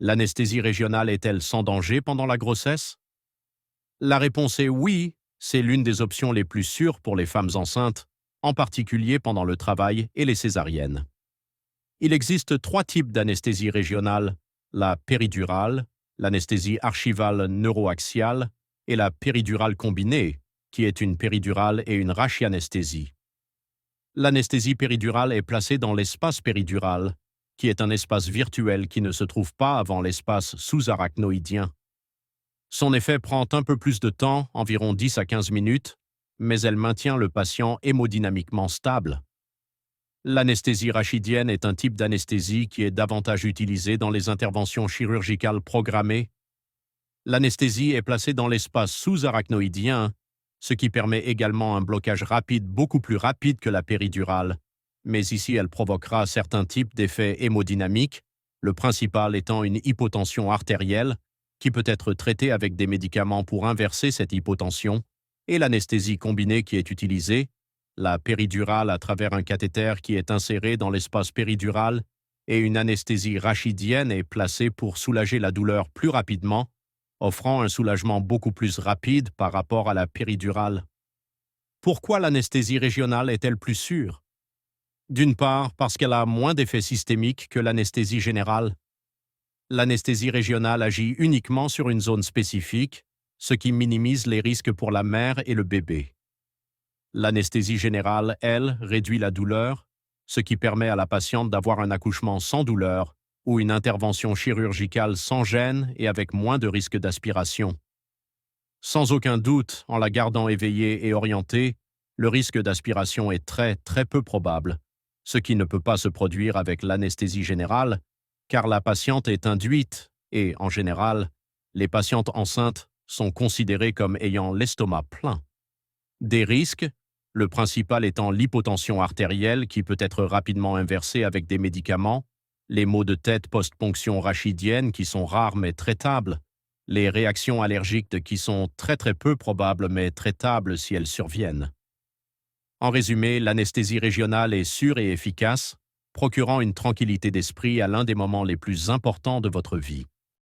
L'anesthésie régionale est-elle sans danger pendant la grossesse? La réponse est oui, c'est l'une des options les plus sûres pour les femmes enceintes, en particulier pendant le travail et les césariennes. Il existe trois types d'anesthésie régionale: la péridurale, l'anesthésie archivale neuroaxiale et la péridurale combinée, qui est une péridurale et une rachianesthésie. L'anesthésie péridurale est placée dans l'espace péridural, qui est un espace virtuel qui ne se trouve pas avant l'espace sous-arachnoïdien. Son effet prend un peu plus de temps, environ 10 à 15 minutes, mais elle maintient le patient hémodynamiquement stable. L'anesthésie rachidienne est un type d'anesthésie qui est davantage utilisé dans les interventions chirurgicales programmées. L'anesthésie est placée dans l'espace sous-arachnoïdien, ce qui permet également un blocage rapide, beaucoup plus rapide que la péridurale, mais ici elle provoquera certains types d'effets hémodynamiques, le principal étant une hypotension artérielle, qui peut être traitée avec des médicaments pour inverser cette hypotension, et l'anesthésie combinée qui est utilisée, la péridurale à travers un cathéter qui est inséré dans l'espace péridural, et une anesthésie rachidienne est placée pour soulager la douleur plus rapidement, offrant un soulagement beaucoup plus rapide par rapport à la péridurale. Pourquoi l'anesthésie régionale est-elle plus sûre? D'une part, parce qu'elle a moins d'effets systémiques que l'anesthésie générale. L'anesthésie régionale agit uniquement sur une zone spécifique, ce qui minimise les risques pour la mère et le bébé. L'anesthésie générale, elle, réduit la douleur, ce qui permet à la patiente d'avoir un accouchement sans douleur ou une intervention chirurgicale sans gêne et avec moins de risque d'aspiration. Sans aucun doute, en la gardant éveillée et orientée, le risque d'aspiration est très peu probable, ce qui ne peut pas se produire avec l'anesthésie générale, car la patiente est induite et, en général, les patientes enceintes sont considérées comme ayant l'estomac plein. Des risques, le principal étant l'hypotension artérielle qui peut être rapidement inversée avec des médicaments, les maux de tête post-ponction rachidienne qui sont rares mais traitables, les réactions allergiques qui sont très peu probables mais traitables si elles surviennent. En résumé, l'anesthésie régionale est sûre et efficace, procurant une tranquillité d'esprit à l'un des moments les plus importants de votre vie.